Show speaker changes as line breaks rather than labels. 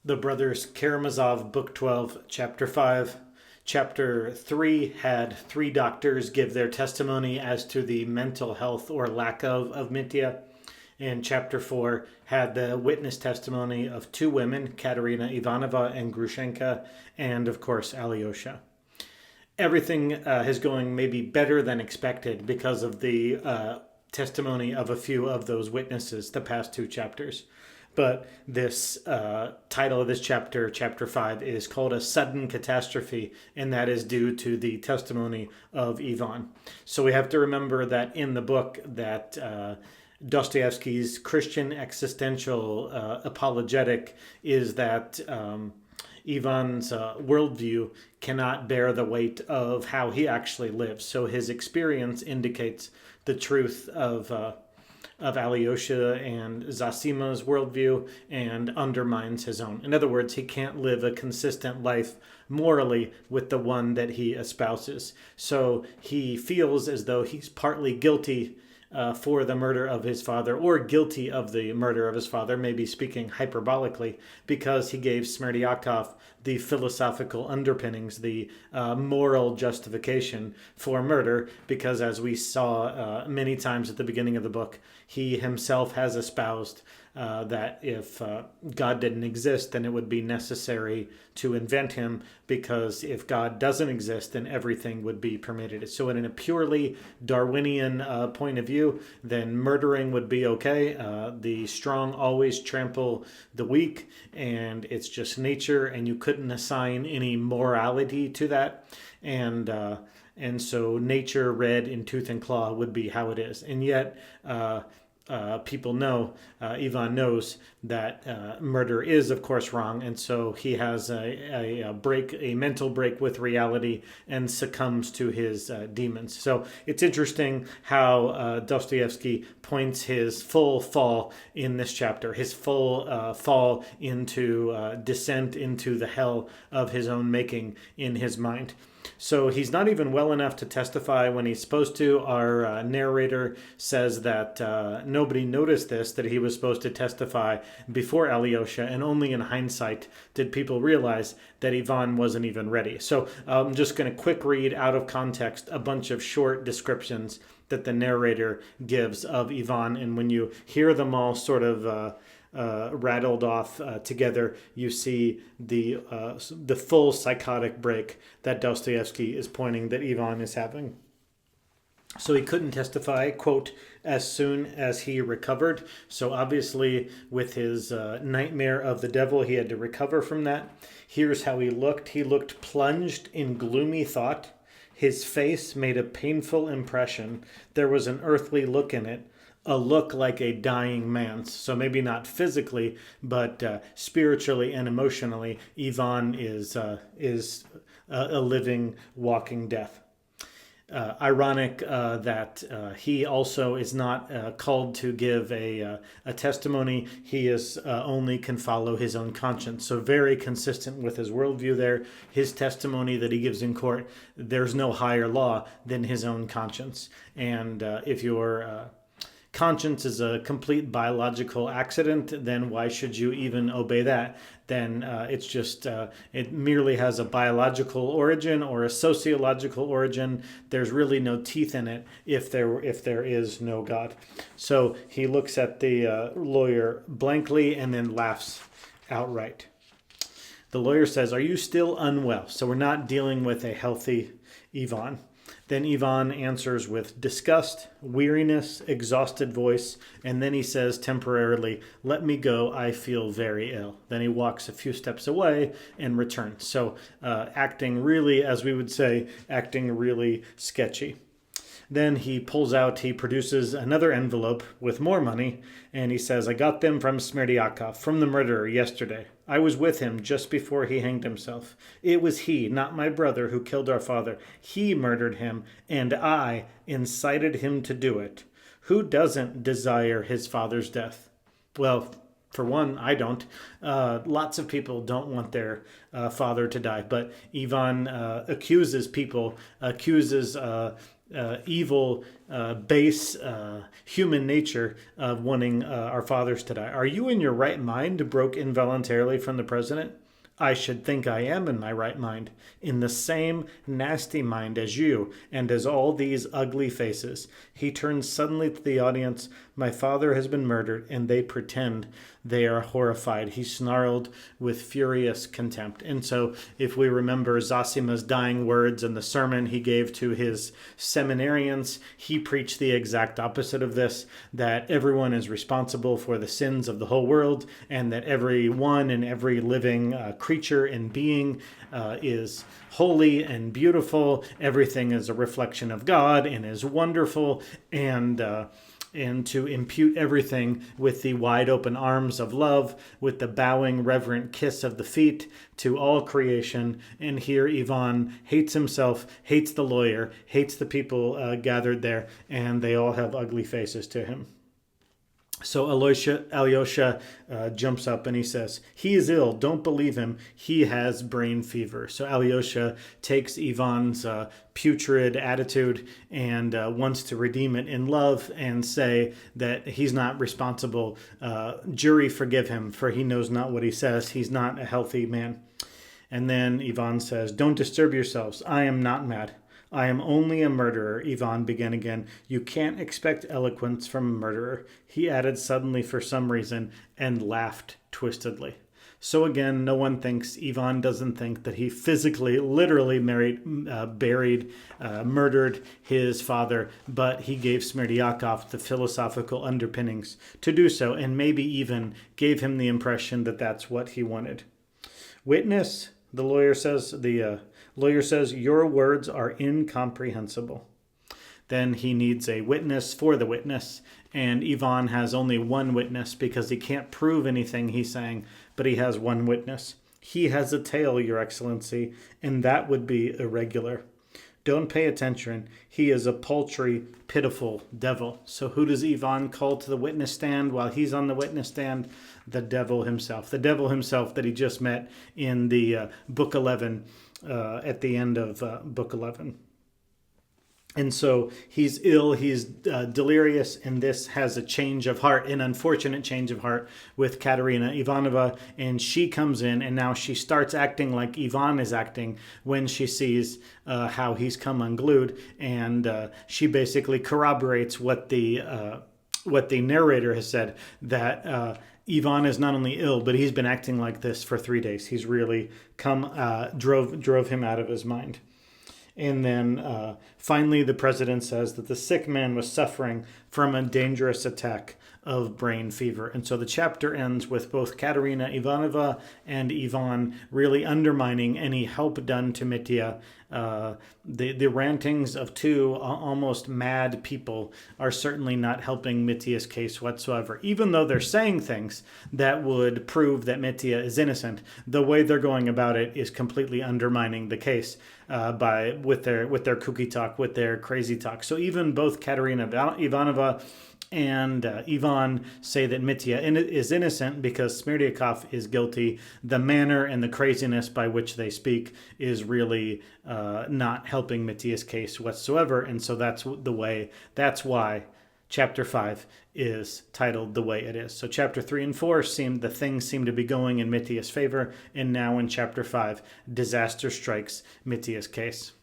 The brothers Karamazov, Book 12, Chapter 5. Chapter 3 had three doctors give their testimony as to the mental health or lack of Mitya. And Chapter 4 had the witness testimony of two women, Katerina Ivanova and Grushenka, and of course Alyosha. Everything is going maybe better than expected because of the testimony of a few of those witnesses the past two chapters. But this title of this chapter, Chapter 5, is called A Sudden Catastrophe, and that is due to the testimony of Ivan. So we have to remember that in the book that Dostoevsky's Christian existential apologetic is that Ivan's worldview cannot bear the weight of how he actually lives. So his experience indicates the truth of Alyosha and Zosima's worldview and undermines his own. In other words, he can't live a consistent life morally with the one that he espouses. So he feels as though he's partly guilty for the murder of his father, or guilty of the murder of his father, maybe speaking hyperbolically, because he gave Smerdyakov the philosophical underpinnings, the moral justification for murder, because as we saw many times at the beginning of the book, he himself has espoused that if God didn't exist, then it would be necessary to invent him, because if God doesn't exist, then everything would be permitted. So in a purely Darwinian point of view, then murdering would be okay. The strong always trample the weak, and it's just nature, and you couldn't assign any morality to that. And so nature read in tooth and claw would be how it is. And yet people know, Ivan knows that murder is, of course, wrong, and so he has a mental break with reality and succumbs to his demons. So it's interesting how Dostoevsky points his full fall in this chapter, his full fall into descent into the hell of his own making in his mind. So he's not even well enough to testify when he's supposed to. Our narrator says that nobody noticed this, that he was supposed to testify before Alyosha, and only in hindsight did people realize that Ivan wasn't even ready. So I'm just going to quick read out of context a bunch of short descriptions that the narrator gives of Ivan, and when you hear them all sort of rattled off together, you see the full psychotic break that Dostoevsky is pointing that Ivan is having. So he couldn't testify, quote, as soon as he recovered. So obviously with his nightmare of the devil, he had to recover from that. Here's how he looked. He looked plunged in gloomy thought. His face made a painful impression. There was an earthly look in it, a look like a dying man's. So maybe not physically, but spiritually and emotionally, Ivan is a living, walking death. Ironic that he also is not called to give a testimony. He is only can follow his own conscience. So very consistent with his worldview there. His testimony that he gives in court, there's no higher law than his own conscience. And if your conscience is a complete biological accident, then why should you even obey that? Then it's just, it merely has a biological origin or a sociological origin. There's really no teeth in it if there is no God. So he looks at the lawyer blankly and then laughs outright. The lawyer says, "Are you still unwell?" So we're not dealing with a healthy Ivan. Then Ivan answers with disgust, weariness, exhausted voice, and then he says temporarily, "Let me go, I feel very ill." Then he walks a few steps away and returns. So acting really, as we would say, acting really sketchy. Then he produces another envelope with more money, and he says, "I got them from Smerdyakov, from the murderer, yesterday. I was with him just before he hanged himself. It was he, not my brother, who killed our father. He murdered him, and I incited him to do it. Who doesn't desire his father's death?" Well, for one, I don't. Lots of people don't want their father to die, but Ivan accuses evil, base human nature of wanting our fathers to die. Are you in your right mind? Broke involuntarily from the president. I should think I am in my right mind, in the same nasty mind as you and as all these ugly faces. He turns suddenly to the audience. My father has been murdered, and they pretend they are horrified. He snarled with furious contempt. And so if we remember Zosima's dying words in the sermon he gave to his seminarians, he preached the exact opposite of this, that everyone is responsible for the sins of the whole world, and that everyone and every living creature and being is holy and beautiful. Everything is a reflection of God and is wonderful, and to impute everything with the wide open arms of love, with the bowing reverent kiss of the feet to all creation. And here Ivan hates himself, hates the lawyer, hates the people gathered there, and they all have ugly faces to him. So Alyosha jumps up and he says, he is ill. Don't believe him. He has brain fever. So Alyosha takes Ivan's putrid attitude and wants to redeem it in love and say that he's not responsible. Jury, forgive him, for he knows not what he says. He's not a healthy man. And then Ivan says, don't disturb yourselves. I am not mad. I am only a murderer, Ivan began again. You can't expect eloquence from a murderer, he added suddenly for some reason, and laughed twistedly. So again, no one thinks, Ivan doesn't think that he physically, literally murdered his father, but he gave Smerdyakov the philosophical underpinnings to do so, and maybe even gave him the impression that that's what he wanted. Witness, the lawyer says, your words are incomprehensible. Then he needs a witness for the witness, and Ivan has only one witness because he can't prove anything he's saying, but he has one witness. He has a tail, Your Excellency, and that would be irregular. Don't pay attention. He is a paltry, pitiful devil. So who does Ivan call to the witness stand while he's on the witness stand? The devil himself. The devil himself that he just met in the Book 11, at the end of Book 11. And so he's ill, he's delirious, and this has a change of heart, an unfortunate change of heart with Katerina Ivanova. And she comes in, and now she starts acting like Ivan is acting when she sees how he's come unglued. And she basically corroborates what the narrator has said, that Ivan is not only ill, but he's been acting like this for 3 days. He's really drove him out of his mind. And then finally, the president says that the sick man was suffering from a dangerous attack of brain fever. And so the chapter ends with both Katerina Ivanova and Ivan really undermining any help done to Mitya. The rantings of two almost mad people are certainly not helping Mitya's case whatsoever. Even though they're saying things that would prove that Mitya is innocent, the way they're going about it is completely undermining the case with their kooky talk, with their crazy talk. So even both Katerina Ivanova and Ivan say that Mitya is innocent because Smerdyakov is guilty. The manner and the craziness by which they speak is really not helping Mitya's case whatsoever. And so that's why Chapter 5 is titled the way it is. So Chapter 3 and 4 things seem to be going in Mitya's favor. And now in Chapter 5, disaster strikes Mitya's case.